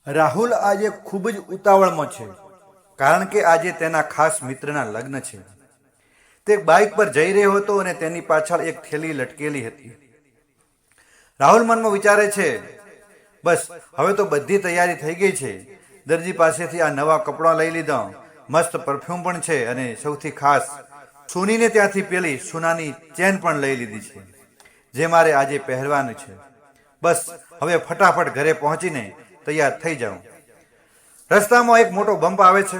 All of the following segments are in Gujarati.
રાહુલ આજે ખૂબ જ ઉતાવળમાં છે, કારણ કે આજે તેના ખાસ મિત્રના લગ્ન છે. તે બાઇક પર જઈ રહ્યો હતો અને તેની પાછળ એક થેલી લટકેલી હતી. રાહુલ મનમાં વિચારે છે, બસ હવે તો બધી તૈયારી થઈ ગઈ છે. દરજી પાસેથી આ નવા કપડાં લઈ લીધા, મસ્ત પરફ્યુમ પણ છે અને સૌથી ખાસ સોનીને ત્યાંથી પેલી સોનાની ચેન પણ લઈ લીધી છે, જે મારે આજે પહેરવાનું છે. બસ હવે ફટાફટ ઘરે પહોંચીને તૈયાર થઈ જાઉં. રસ્તામાં એક મોટો બમ્પ આવે છે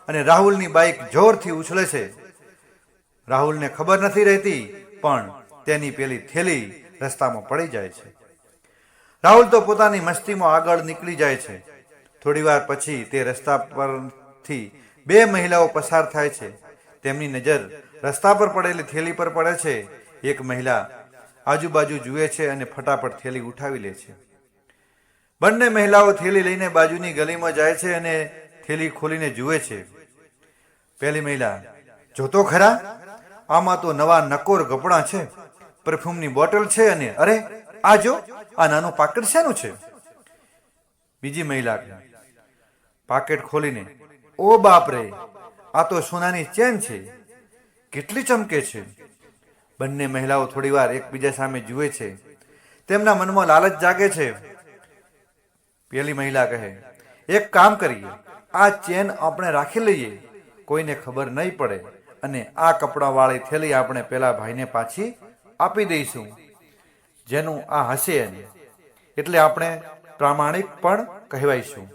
અને રાહુલની બાઇક જોરથી ઉછળે છે. રાહુલને ખબર નથી રહેતી, પણ તેની પેલી થેલી રસ્તામાં પડી જાય છે. રાહુલ તો પોતાની મસ્તીમાં આગળ નીકળી જાય છે. થોડીવાર પછી તે રસ્તા પરથી બે મહિલાઓ પસાર થાય છે. તેમની નજર રસ્તા પર પડેલી થેલી પર પડે છે. એક મહિલા આજુબાજુ જુએ છે અને ફટાફટ થેલી ઉઠાવી લે છે. બંને મહિલાઓ થેલી લઈને બાજુની ગલીમાં જાય છે અને થેલી ખોલીને જુએ છે. પહેલી મહિલા, જોતો ખરા, આમાં તો નવા નકોર કપડાં છે, પરફ્યુમની બોટલ છે અને અરે આ જો, આ નાનું પાકીટ શેનું છે? બીજી મહિલા, પાકીટ ખોલીને, ઓ બાપ રે, આ તો સોનાની ચેન છે, કેટલી ચમકે છે. બંને મહિલાઓ થોડીવાર એકબીજા સામે જુએ છે. તેમના મનમાં લાલચ જાગે છે. પેલી મહિલા કહે, એક કામ કરીએ, આ ચેન આપણે રાખી લઈએ, કોઈને ખબર નહીં પડે, અને આ કપડાવાળી થેલી આપણે પેલા ભાઈને પાછી આપી દઈશું, જેનું આ હશે એને, એટલે આપણે પ્રામાણિક પણ કહેવાઈશું.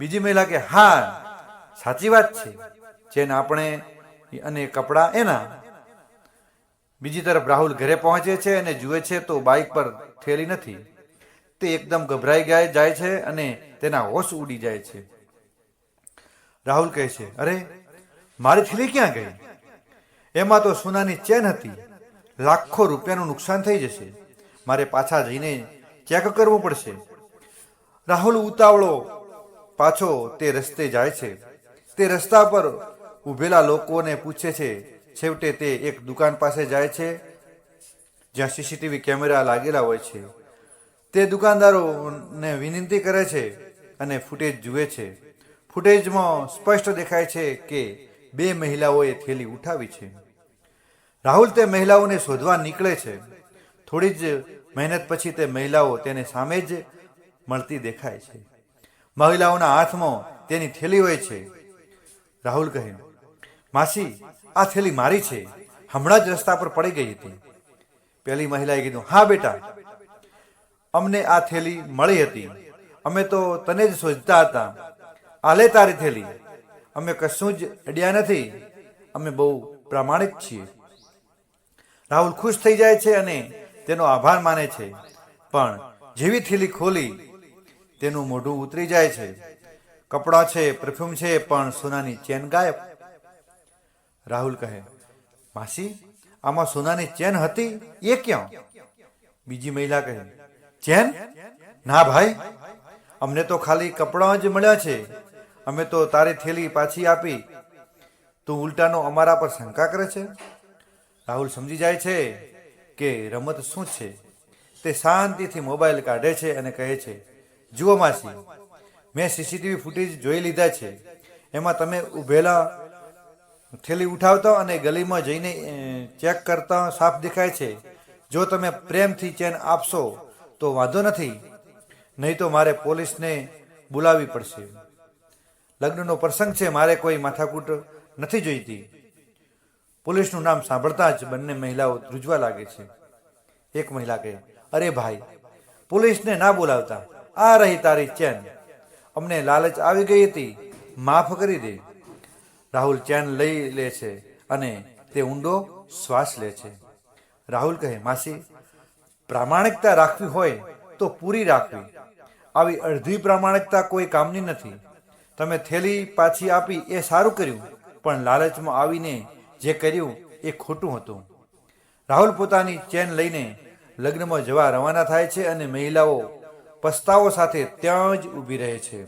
બીજી મહિલા કે, હા સાચી વાત છે, ચેન આપણે અને કપડાં એના. બીજી તરફ રાહુલ ઘરે પહોંચે છે અને જુએ છે તો બાઇક પર થેલી નથી. તે એકદમ ગભરાઈ જાય છે અને તેના હોશ ઉડી જાય છે. રાહુલ કહે છે, અરે મારી થેલી ક્યાં ગઈ? એમાં તો સોનાની ચેન હતી, લાખો રૂપિયાનું નુકસાન થઈ જશે, મારે પાછા જઈને ચેક કરવું પડશે. રાહુલ ઉતાવળો પાછો તે રસ્તે જાય છે. તે રસ્તા પર ઊભેલા લોકોને પૂછે છે. છેવટે તે એક દુકાન પાસે જાય છે, જ્યાં સીસીટીવી કેમેરા લાગેલા હોય છે. તે દુકાનદારોને વિનંતી કરે છે અને ફૂટેજ જુએ છે. ફૂટેજમાં સ્પષ્ટ દેખાય છે કે બે મહિલાઓએ થેલી ઉઠાવી છે. રાહુલ તે મહિલાઓને શોધવા નીકળે છે. થોડી જ મહેનત પછી તે મહિલાઓ તેને સામે જ મળતી દેખાય છે. મહિલાઓના હાથમાં તેની થેલી હોય છે. રાહુલ કહે, માસી, આ થેલી મારી છે, હમણાં જ રસ્તા પર પડી ગઈ હતી. પેલી મહિલાએ કીધું, હા બેટા, અમને આ થેલી મળી હતી, અમે તો તને જ શોધતા હતા, આ લે તારી થેલી, અમે કશું જ અડ્યા નથી, અમે બહુ પ્રામાણિક છીએ. રાહુલ ખુશ થઈ જાય છે અને તેનો આભાર માને છે, પણ જેવી થેલી ખોલી તેનું મોઢું ઉતરી જાય છે. કપડાં છે, પરફ્યુમ છે, પણ સોનાની ચેન ગાયબ. રાહુલ કહે, માસી, આમાં સોનાની ચેન હતી, એ ક્યાં? બીજી મહિલા કહે, ચેન? ના ભાઈ, અમને તો ખાલી કપડાં જ મળ્યા છે, અમે તો તારી થેલી પાછી આપી, તું ઉલટાનો અમારા પર શંકા કરે છે. રાહુલ સમજી જાય છે કે રમત શું છે. તે શાંતિથી મોબાઈલ કાઢે છે અને કહે છે, જુઓ માસી, મેં સીસીટીવી ફૂટેજ જોઈ લીધા છે. એમાં તમે ઊભેલા થેલી ઉઠાવતા અને ગલીમાં જઈને ચેક કરતા સાફ દેખાય છે. જો તમે પ્રેમથી ચેન આપશો તો વાંધો નથી, નહીં તો મારે પોલીસને બોલાવવી પડશે. લગ્નનો પ્રસંગ છે, મારે કોઈ માથાકૂટ નથી જોઈતી. પોલીસનું નામ સાંભળતા જ બંને મહિલાઓ ધ્રુજવા લાગે છે. એક મહિલા કહે, અરે ભાઈ, પોલીસને ના બોલાવતા, આ રહી તારી ચેન, અમને લાલચ આવી ગઈ હતી, માફ કરી દે. રાહુલ ચેન લઈ લે છે અને તે ઊંડો શ્વાસ લે છે. રાહુલ કહે, માસી, પ્રામાણિકતા રાખવી હોય તો પૂરી રાખવી, આવી અડધી પ્રામાણિકતા કોઈ કામની નથી. તમે થેલી પાછી આપી એ સારું કર્યું, પણ લાલચમાં આવીને જે કર્યું એ ખોટું હતું. રાહુલ પોતાની ચેન લઈને લગ્નમાં જવા રવાના થાય છે અને મહિલાઓ પસ્તાવો સાથે ત્યાં જ ઊભી રહે છે.